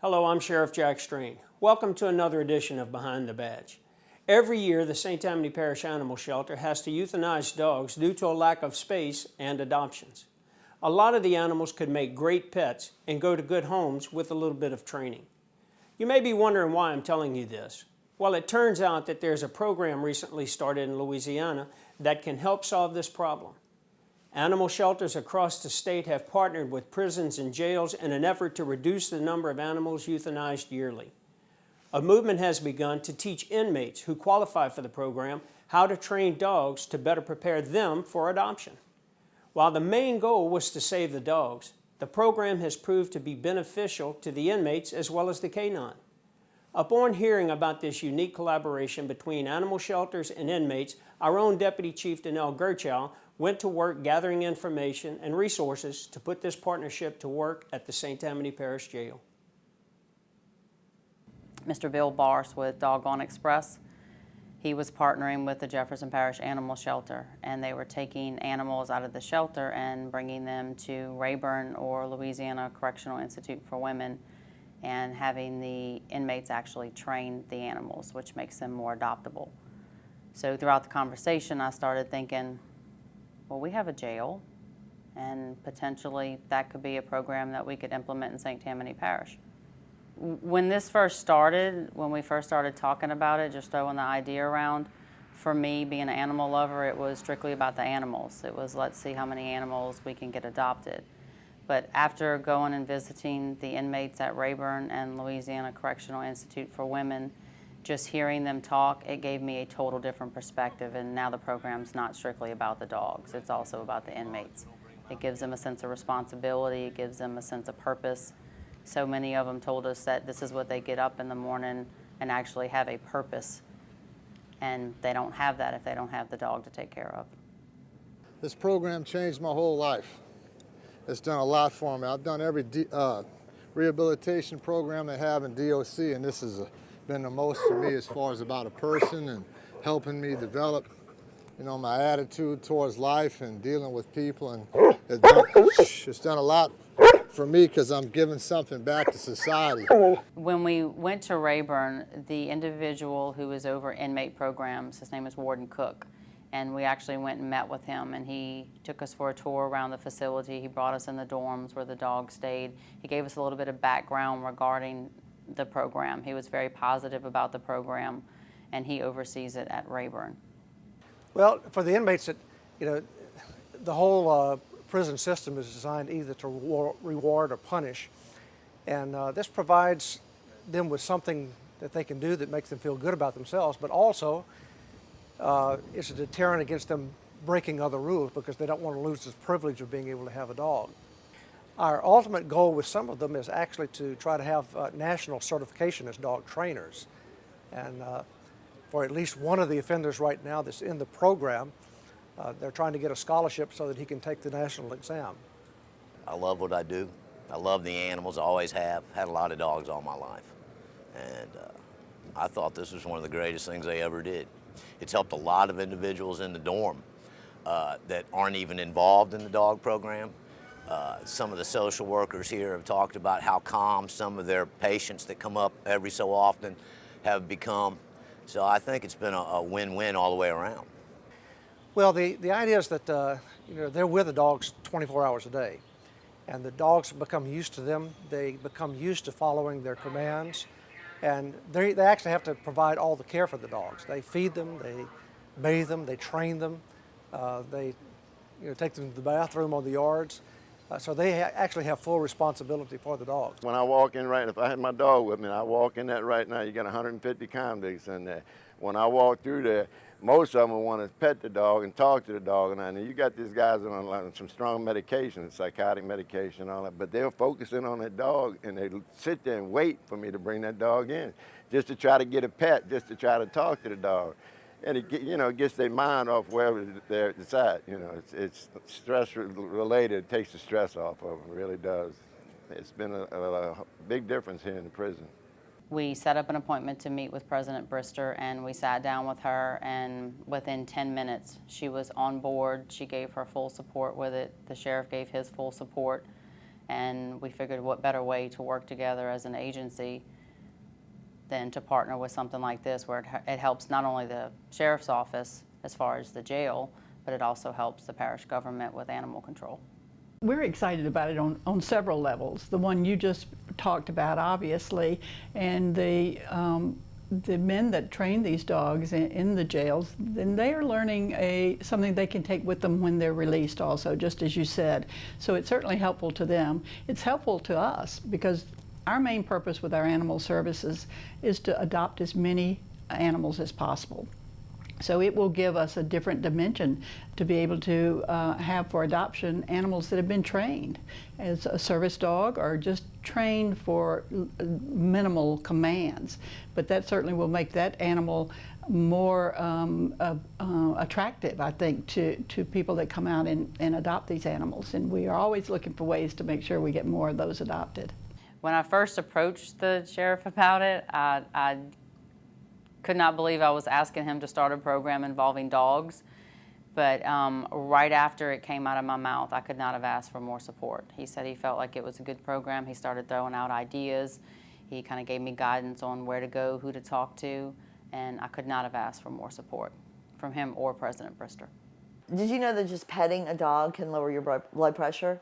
Hello, I'm Sheriff Jack Strain. Welcome to another edition of Behind the Badge. Every year, the St. Tammany Parish Animal Shelter has to euthanize dogs due to a lack of space and adoptions. A lot of the animals could make great pets and go to good homes with a little bit of training. You may be wondering why I'm telling you this. Well, it turns out that there's a program recently started in Louisiana that can help solve this problem. Animal shelters across the state have partnered with prisons and jails in an effort to reduce the number of animals euthanized yearly. A movement has begun to teach inmates who qualify for the program how to train dogs to better prepare them for adoption. While the main goal was to save the dogs, the program has proved to be beneficial to the inmates as well as the K9. Upon hearing about this unique collaboration between animal shelters and inmates, our own Deputy Chief Danelle Gerchow went to work gathering information and resources to put this partnership to work at the St. Tammany Parish Jail. Mr. Bill Bars with Doggone Express. He was partnering with the Jefferson Parish Animal Shelter, and they were taking animals out of the shelter and bringing them to Rayburn or Louisiana Correctional Institute for Women and having the inmates actually train the animals, which makes them more adoptable. So throughout the conversation, I started thinking, well, we have a jail, and potentially that could be a program that we could implement in St. Tammany Parish. When this first started, when we first started talking about it, just throwing the idea around, for me, being an animal lover, it was strictly about the animals. It was, let's see how many animals we can get adopted. But after going and visiting the inmates at Rayburn and Louisiana Correctional Institute for Women, just hearing them talk, it gave me a total different perspective, and now the program's not strictly about the dogs, it's also about the inmates. It gives them a sense of responsibility, it gives them a sense of purpose. So many of them told us that this is what they get up in the morning and actually have a purpose, and they don't have that if they don't have the dog to take care of. This program changed my whole life. It's done a lot for me. I've done every rehabilitation program they have in DOC, and this has been the most for me as far as about a person and helping me develop, you know, my attitude towards life and dealing with people. And it's done a lot for me because I'm giving something back to society. When we went to Rayburn, the individual who was over inmate programs, his name is Warden Cook, and we actually went and met with him, and he took us for a tour around the facility. He brought us in the dorms where the dogs stayed. He gave us a little bit of background regarding the program. He was very positive about the program, and he oversees it at Rayburn. Well, for the inmates, the whole prison system is designed either to reward or punish, and this provides them with something that they can do that makes them feel good about themselves, but also it's a deterrent against them breaking other rules because they don't want to lose this privilege of being able to have a dog. Our ultimate goal with some of them is actually to try to have national certification as dog trainers, and for at least one of the offenders right now that's in the program, they're trying to get a scholarship so that he can take the national exam. I love what I do. I love the animals, I always have. Had a lot of dogs all my life. And I thought this was one of the greatest things they ever did. It's helped a lot of individuals in the dorm that aren't even involved in the dog program. Some of the social workers here have talked about how calm some of their patients that come up every so often have become. So I think it's been a win-win all the way around. Well, the idea is that they're with the dogs 24 hours a day, and the dogs become used to them. They become used to following their commands, and they actually have to provide all the care for the dogs. They feed them, they bathe them, they train them, they take them to the bathroom on the yards. So they actually have full responsibility for the dogs. When I walk in, right, if I had my dog with me, I walk in that right now, you got 150 convicts in there. When I walk through there, most of them want to pet the dog and talk to the dog, and you got these guys on some strong medication, psychotic medication and all that, but they're focusing on that dog, and they sit there and wait for me to bring that dog in, just to try to get a pet, just to try to talk to the dog. And it gets their mind off wherever they're at. It's stress related. It takes the stress off of them. It really does. It's been a big difference here in the prison. We set up an appointment to meet with President Brister, and we sat down with her, and within 10 minutes she was on board. She gave her full support with it. The sheriff gave his full support, And we figured what better way to work together as an agency than to partner with something like this, where it helps not only the sheriff's office as far as the jail, but it also helps the parish government with animal control. We're excited about it on several levels. The one you just talked about, obviously, and the men that train these dogs in the jails, then they are learning something they can take with them when they're released also, just as you said. So it's certainly helpful to them. It's helpful to us because our main purpose with our animal services is to adopt as many animals as possible. So it will give us a different dimension to be able to have for adoption animals that have been trained as a service dog or just trained for minimal commands. But that certainly will make that animal more attractive, I think, to people that come out and adopt these animals. And we are always looking for ways to make sure we get more of those adopted. When I first approached the sheriff about it, I could not believe I was asking him to start a program involving dogs. But right after it came out of my mouth, I could not have asked for more support. He said he felt like it was a good program. He started throwing out ideas. He kind of gave me guidance on where to go, who to talk to, and I could not have asked for more support from him or President Brister. Did you know that just petting a dog can lower your blood pressure?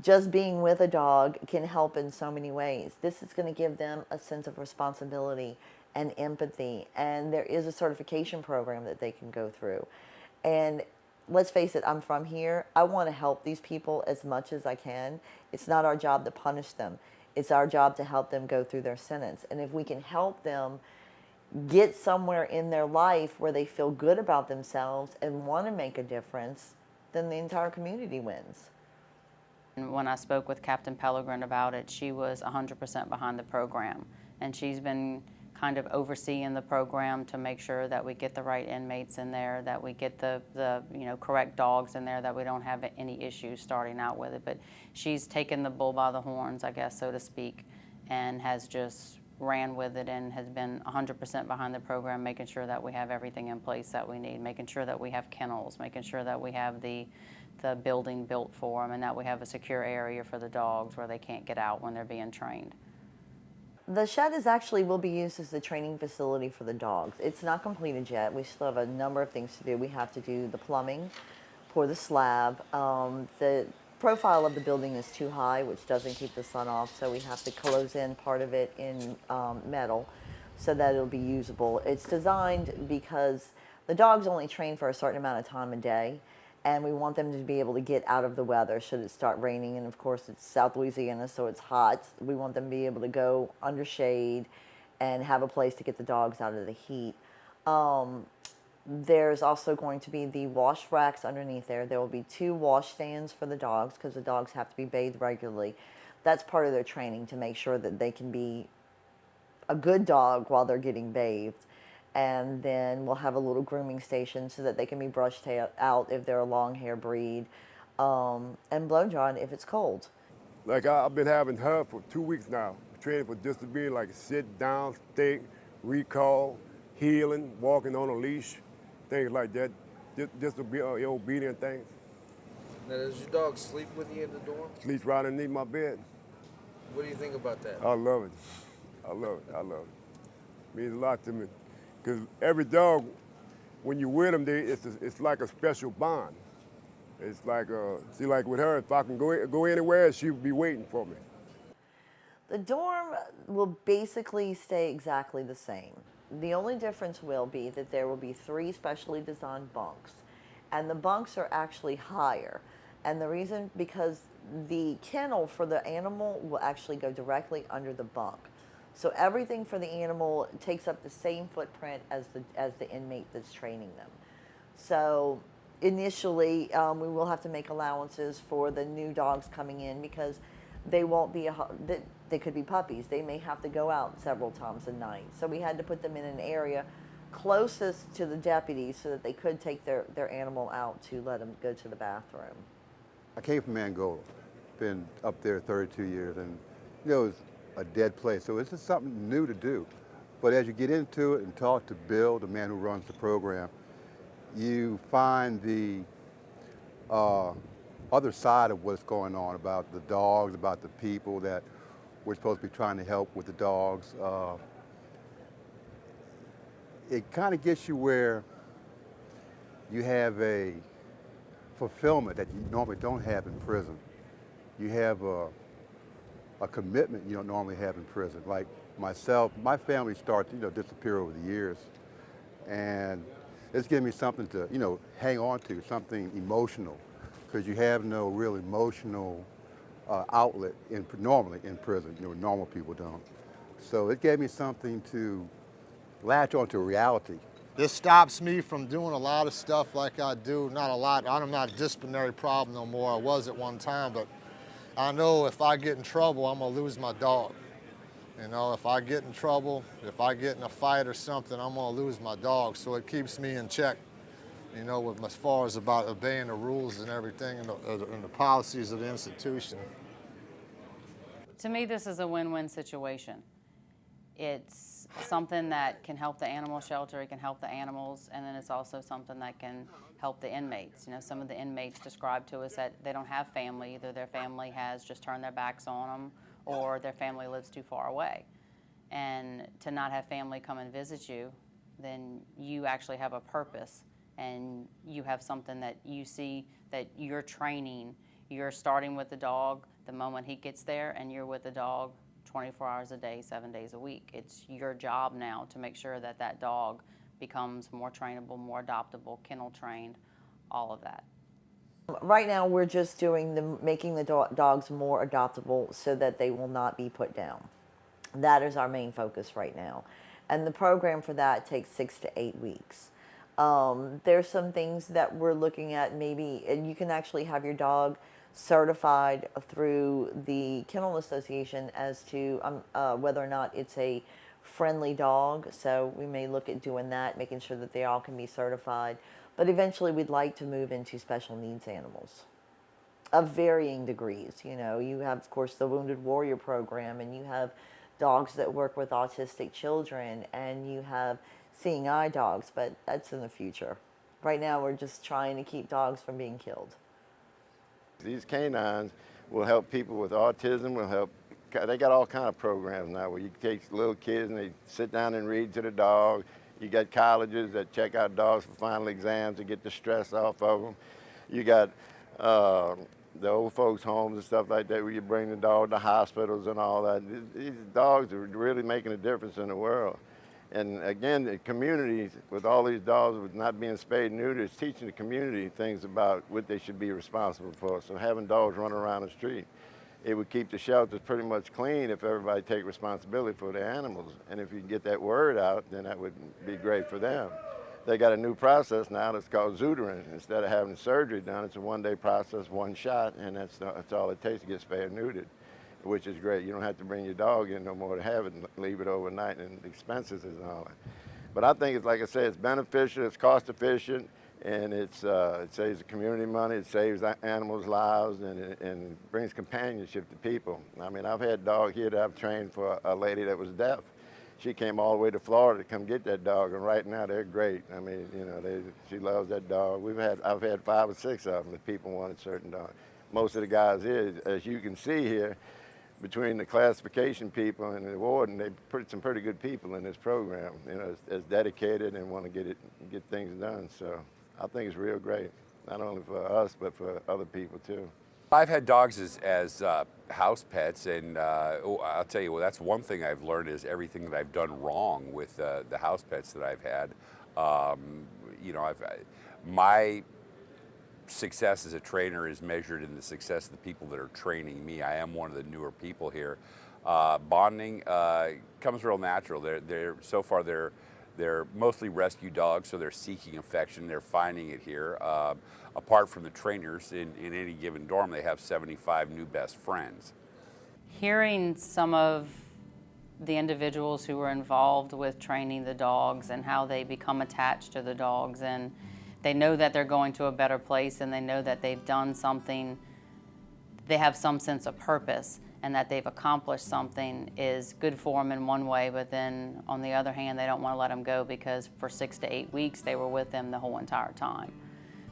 Just being with a dog can help in so many ways. This is going to give them a sense of responsibility and empathy, and there is a certification program that they can go through. And let's face it, I'm from here. I want to help these people as much as I can. It's not our job to punish them. It's our job to help them go through their sentence. And if we can help them get somewhere in their life where they feel good about themselves and want to make a difference, then the entire community wins. And when I spoke with Captain Pellegrin about it, she was 100% behind the program. And she's been kind of overseeing the program to make sure that we get the right inmates in there, that we get the correct dogs in there, that we don't have any issues starting out with it. But she's taken the bull by the horns, I guess, so to speak, and has just ran with it and has been 100% behind the program, making sure that we have everything in place that we need, making sure that we have kennels, making sure that we have the building built for them, and that we have a secure area for the dogs where they can't get out when they're being trained. The shed will be used as the training facility for the dogs. It's not completed yet. We still have a number of things to do. We have to do the plumbing, pour the slab. The profile of the building is too high, which doesn't keep the sun off, so we have to close in part of it in metal so that it'll be usable. It's designed because the dogs only train for a certain amount of time a day, and we want them to be able to get out of the weather should it start raining. And of course, it's South Louisiana, so it's hot. We want them to be able to go under shade and have a place to get the dogs out of the heat. There's also going to be the wash racks underneath there. There will be 2 wash stands for the dogs because the dogs have to be bathed regularly. That's part of their training, to make sure that they can be a good dog while they're getting bathed. And then we'll have a little grooming station so that they can be brushed out if they're a long hair breed, and blow dried if it's cold. Like I've been having her for 2 weeks now, training for disability, like sit down, stay, recall, healing, walking on a leash, things like that, just to be obedient things. Now, does your dog sleep with you in the dorm? Sleeps right underneath my bed. What do you think about that? I love it. I love it. I love it. It means a lot to me. Because every dog, when you're with them, it's like a special bond. It's like, see, like with her, if I can go anywhere, she'll be waiting for me. The dorm will basically stay exactly the same. The only difference will be that there will be 3 specially designed bunks, and the bunks are actually higher. And the reason, because the kennel for the animal will actually go directly under the bunk. So everything for the animal takes up the same footprint as the inmate that's training them. So initially, we will have to make allowances for the new dogs coming in because they won't be, they could be puppies. They may have to go out several times a night. So we had to put them in an area closest to the deputies so that they could take their animal out to let them go to the bathroom. I came from Angola, been up there 32 years, and it's a dead place, so it's just something new to do. But as you get into it and talk to Bill, the man who runs the program, you find the other side of what's going on about the dogs, about the people that we're supposed to be trying to help with the dogs. It kind of gets you where you have a fulfillment that you normally don't have in prison. You have a commitment you don't normally have in prison. Like myself, my family starts to disappear over the years, and it's given me something to hang on to, something emotional, because you have no real emotional outlet normally in prison. Normal people don't. So it gave me something to latch onto reality. This stops me from doing a lot of stuff like I do. Not a lot. I'm not a disciplinary problem no more. I was at one time, but I know if I get in trouble, I'm gonna lose my dog. If I get in trouble, if I get in a fight or something, I'm gonna lose my dog. So it keeps me in check, with as far as about obeying the rules and everything and the policies of the institution. To me, this is a win-win situation. It's something that can help the animal shelter, it can help the animals, and then it's also something that can help the inmates. Some of the inmates describe to us that they don't have family. Either their family has just turned their backs on them or their family lives too far away. And to not have family come and visit you, then you actually have a purpose and you have something that you see that you're training. You're starting with the dog the moment he gets there, and you're with the dog 24 hours a day, 7 days a week. It's your job now to make sure that that dog becomes more trainable, more adoptable, kennel trained, all of that. Right now we're just making the dogs more adoptable so that they will not be put down. That is our main focus right now. And the program for that takes 6 to 8 weeks. There's some things that we're looking at maybe, and you can actually have your dog certified through the Kennel Association as to whether or not it's a friendly dog. So we may look at doing that, making sure that they all can be certified. But eventually we'd like to move into special needs animals of varying degrees. You have, of course, the Wounded Warrior program, and you have dogs that work with autistic children, and you have seeing eye dogs, but that's in the future. Right now we're just trying to keep dogs from being killed. These canines will help people with autism, they got all kind of programs now where you take little kids and they sit down and read to the dog. You got colleges that check out dogs for final exams to get the stress off of them. You got the old folks' homes and stuff like that where you bring the dog to hospitals and all that. These dogs are really making a difference in the world. And again, the community, with all these dogs with not being spayed and neutered, is teaching the community things about what they should be responsible for. So having dogs run around the street, it would keep the shelters pretty much clean if everybody take responsibility for their animals. And if you can get that word out, then that would be great for them. They got a new process now that's called zootering. Instead of having surgery done, it's a one-day process, one shot, and that's all it takes to get spayed and neutered, which is great. You don't have to bring your dog in no more to have it and leave it overnight, and expenses and all that. But I think it's, like I said, it's beneficial, it's cost efficient, and it saves the community money, it saves animals' lives, and it brings companionship to people. I mean, I've had dogs here that I've trained for a lady that was deaf. She came all the way to Florida to come get that dog, and right now they're great. I mean, she loves that dog. I've had 5 or 6 of them that people wanted certain dogs. Most of the guys here, as you can see here, between the classification people and the warden, they put some pretty good people in this program, as dedicated and want to get things done. So I think it's real great, not only for us, but for other people too. I've had dogs as house pets, and I'll tell you, that's one thing I've learned is everything that I've done wrong with the house pets that I've had. My success as a trainer is measured in the success of the people that are training me. I am one of the newer people here. Bonding comes real natural. They're mostly rescue dogs, so they're seeking affection. They're finding it here. Apart from the trainers, in any given dorm, they have 75 new best friends. Hearing some of the individuals who were involved with training the dogs and how they become attached to the dogs, and they know that they're going to a better place, and they know that they've done something, they have some sense of purpose, and that they've accomplished something is good for them in one way, but then on the other hand, they don't want to let them go because for 6 to 8 weeks they were with them the whole entire time.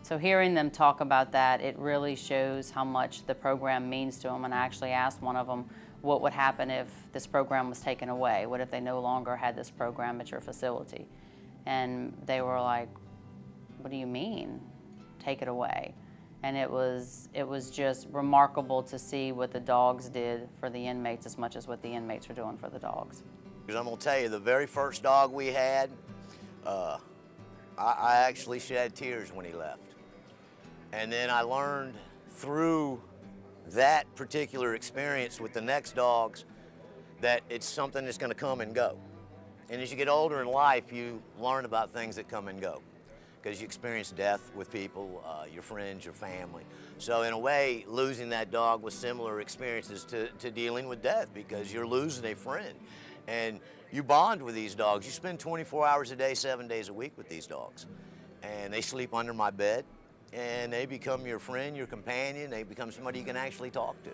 So hearing them talk about that, it really shows how much the program means to them. And I actually asked one of them what would happen if this program was taken away. What if they no longer had this program at your facility? And they were like, what do you mean, take it away? And it was just remarkable to see what the dogs did for the inmates as much as what the inmates were doing for the dogs. Because I'm gonna tell you, the very first dog we had, I actually shed tears when he left. And then I learned through that particular experience with the next dogs that it's something that's gonna come and go. And as you get older in life, you learn about things that come and go, because you experience death with people, your friends, your family. So in a way, losing that dog was similar experiences to dealing with death, because you're losing a friend. And you bond with these dogs. You spend 24 hours a day, 7 days a week with these dogs. And they sleep under my bed, and they become your friend, your companion. They become somebody you can actually talk to.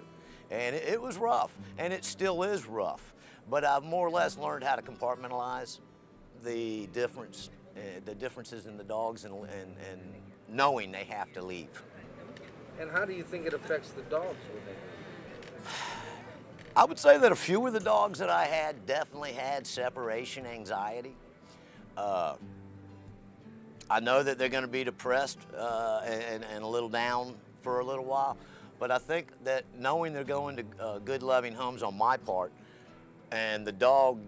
And it was rough, and it still is rough. But I've more or less learned how to compartmentalize the differences in the dogs and knowing they have to leave. And how do you think it affects the dogs when they leave? I would say that a few of the dogs that I had definitely had separation anxiety. I know that they're going to be depressed and a little down for a little while, but I think that knowing they're going to good, loving homes on my part, and the dog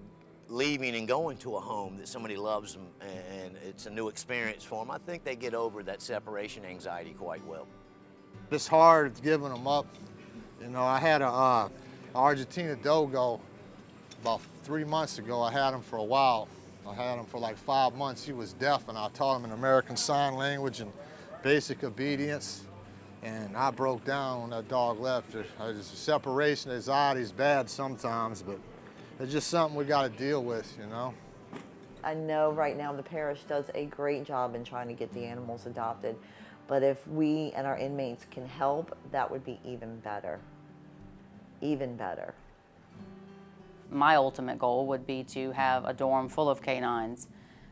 leaving and going to a home that somebody loves them and it's a new experience for them, I think they get over that separation anxiety quite well. It's hard giving them up. You know, I had a Argentina Dogo about 3 months ago. I had him for a while. I had him for like 5 months. He was deaf, and I taught him in American Sign Language and basic obedience. And I broke down when that dog left. Separation anxiety is bad sometimes, but it's just something we got to deal with, you know. I know right now the parish does a great job in trying to get the animals adopted, but if we and our inmates can help, that would be even better. Even better. My ultimate goal would be to have a dorm full of canines,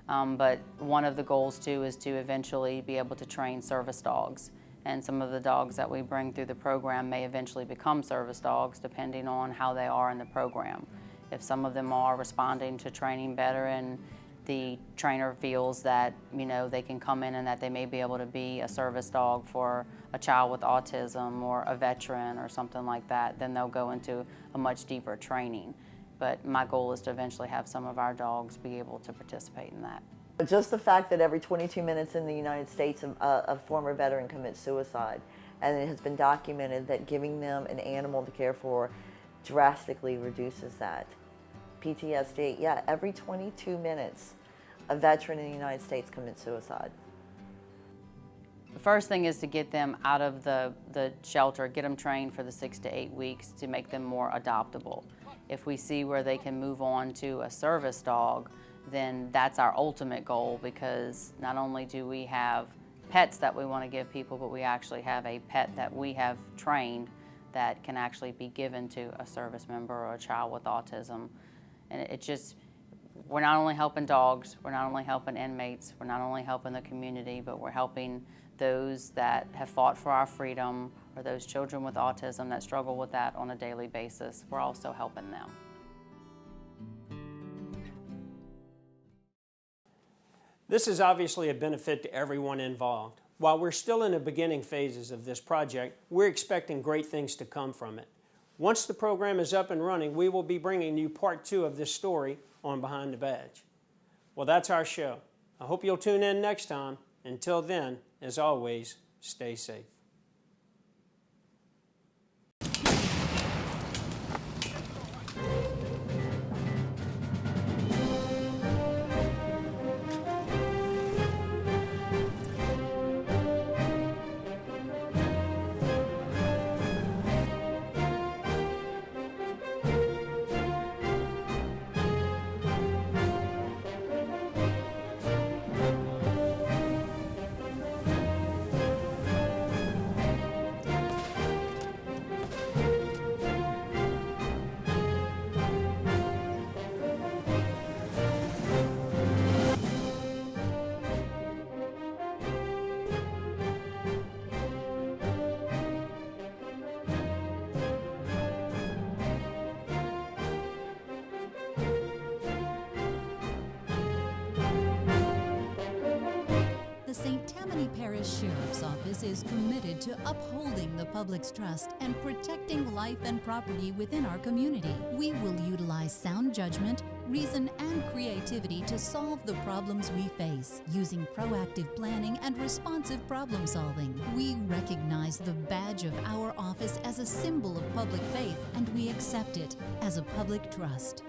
but one of the goals too is to eventually be able to train service dogs. And some of the dogs that we bring through the program may eventually become service dogs depending on how they are in the program. If some of them are responding to training better and the trainer feels that, you know, they can come in and that they may be able to be a service dog for a child with autism or a veteran or something like that, then they'll go into a much deeper training. But my goal is to eventually have some of our dogs be able to participate in that. Just the fact that every 22 minutes in the United States a former veteran commits suicide, and it has been documented that giving them an animal to care for drastically reduces that. PTSD, yeah, every 22 minutes a veteran in the United States commits suicide. The first thing is to get them out of the shelter, get them trained for the 6 to 8 weeks to make them more adoptable. If we see where they can move on to a service dog, then that's our ultimate goal, because not only do we have pets that we want to give people, but we actually have a pet that we have trained that can actually be given to a service member or a child with autism. And it just, we're not only helping dogs, we're not only helping inmates, we're not only helping the community, but we're helping those that have fought for our freedom, or those children with autism that struggle with that on a daily basis. We're also helping them. This is obviously a benefit to everyone involved. While we're still in the beginning phases of this project, we're expecting great things to come from it. Once the program is up and running, we will be bringing you part 2 of this story on Behind the Badge. Well, that's our show. I hope you'll tune in next time. Until then, as always, stay safe. Sheriff's Office is committed to upholding the public's trust and protecting life and property within our community. We will utilize sound judgment, reason, and creativity to solve the problems we face, using proactive planning and responsive problem solving. We recognize the badge of our office as a symbol of public faith, and we accept it as a public trust.